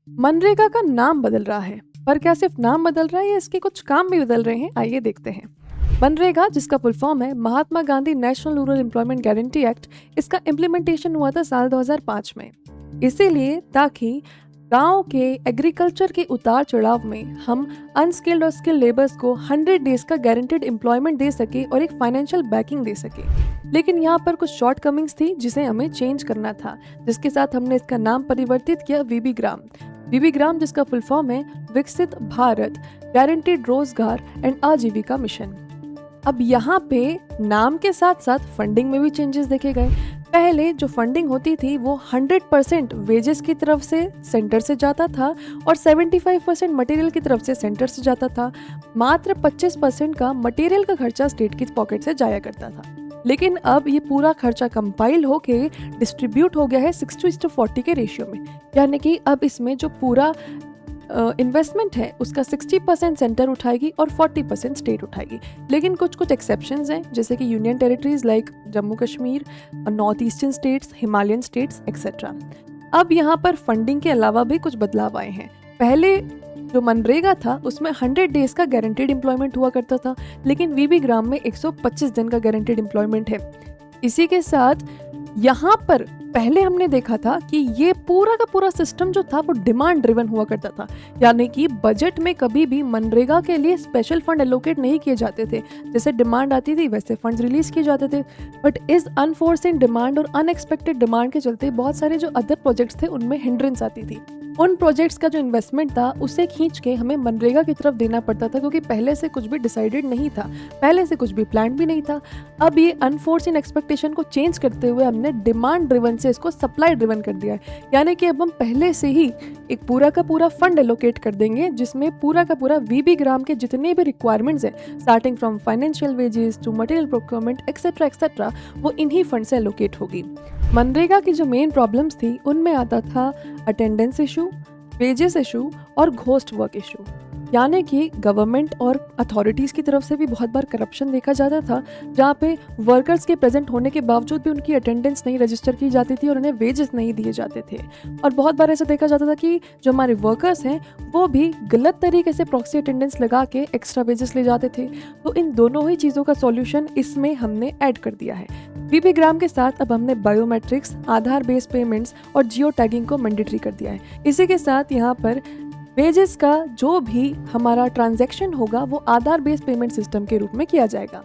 मनरेगा का नाम बदल रहा है, पर क्या सिर्फ नाम बदल रहा है या इसके कुछ काम भी बदल रहे हैं? आइए देखते हैं। मनरेगा, जिसका फुल फॉर्म है Mahatma Gandhi national rural employment guarantee act, इसका इम्प्लीमेंटेशन हुआ था साल 2005 में। इसीलिए ताकि गांव के एग्रीकल्चर के उतार चढ़ाव में हम अनस्किल्ड और स्किल्ड लेबर्स को 100 डेज का गारंटेड एम्प्लॉयमेंट दे सके और एक फाइनेंशियल बैकिंग दे सके। लेकिन यहाँ पर कुछ शॉर्ट कमिंग्स थी जिसे हमें चेंज करना था, जिसके साथ हमने इसका नाम परिवर्तित किया वीबी ग्राम। वीबी ग्राम, जिसका फुल फॉर्म है विकसित भारत गारंटीड रोजगार एंड आजीविका मिशन। अब यहाँ पे नाम के साथ साथ फंडिंग में भी चेंजेस देखे गए। पहले जो फंडिंग होती थी वो 100% वेजेस की तरफ से सेंटर से जाता था और 75% मटेरियल की तरफ से सेंटर से जाता था। मात्र 25% का मटेरियल का खर्चा स्टेट की पॉकेट से जाया करता था। लेकिन अब ये पूरा खर्चा कंपाइल होके डिस्ट्रीब्यूट हो गया है 60:40 के रेशियो में, यानी कि अब इसमें जो पूरा इन्वेस्टमेंट है उसका 60% सेंटर उठाएगी और 40% स्टेट उठाएगी। लेकिन कुछ कुछ एक्सेप्शंस हैं, जैसे कि union territories like Jammu Kashmir, north eastern states, Himalayan states etcetera. अब यहाँ पर फंडिंग के अलावा भी कुछ बदलाव आए हैं। पहले जो मनरेगा था उसमें 100 डेज का गारंटेड एम्प्लॉयमेंट हुआ करता था, लेकिन वीबी ग्राम में 125 दिन का गारंटेड एम्प्लॉयमेंट है। इसी के साथ यहाँ पर पहले हमने देखा था कि ये पूरा का पूरा सिस्टम जो था वो डिमांड ड्रिवन हुआ करता था, यानी कि बजट में कभी भी मनरेगा के लिए स्पेशल फंड एलोकेट नहीं किए जाते थे। जैसे डिमांड आती थी वैसे फंड्स रिलीज किए जाते थे। बट इस अनफोर्सिन डिमांड और अनएक्सपेक्टेड डिमांड के चलते बहुत सारे जो अदर प्रोजेक्ट्स थे उनमें हिंड्रेंस आती थी। उन प्रोजेक्ट्स का जो इन्वेस्टमेंट था उसे खींच के हमें मनरेगा की तरफ देना पड़ता था, क्योंकि पहले से कुछ भी डिसाइडेड नहीं था, पहले से कुछ भी प्लान भी नहीं था। अब ये अनफोर्सिन एक्सपेक्टेशन को चेंज करते हुए हमने डिमांड ड्रिवन से इसको सप्लाई ड्रिवन कर दिया है, यानी कि अब हम पहले से ही एक पूरा का पूरा फंड एलोकेट कर देंगे जिसमें पूरा का पूरा वीबी ग्राम के जितने भी रिक्वायरमेंट्स हैं, starting from financial wages to material procurement etcetera etcetera, वो इन्हीं फंड से एलोकेट होगी। मनरेगा की जो मेन प्रॉब्लम्स थी उनमें आता था अटेंडेंस इशू, वेजेस इशू और घोस्ट वर्क इशू, यानी कि गवर्नमेंट और अथॉरिटीज़ की तरफ से भी बहुत बार करप्शन देखा जाता था, जहाँ पे वर्कर्स के प्रेजेंट होने के बावजूद भी उनकी अटेंडेंस नहीं रजिस्टर की जाती थी और उन्हें वेजेस नहीं दिए जाते थे। और बहुत बार ऐसा देखा जाता था कि जो हमारे वर्कर्स हैं वो भी गलत तरीके से प्रॉक्सी अटेंडेंस लगा के एक्स्ट्रा वेजेस ले जाते थे। तो इन दोनों ही चीज़ों का सॉल्यूशन इसमें हमने ऐड कर दिया है। वीबी ग्राम के साथ अब हमने बायोमेट्रिक्स, आधार बेस्ड पेमेंट्स और जियो टैगिंग को मैंडेटरी कर दिया है। इसी के साथ यहाँ पर वेजेस का जो भी हमारा ट्रांजैक्शन होगा वो आधार बेस्ड पेमेंट सिस्टम के रूप में किया जाएगा।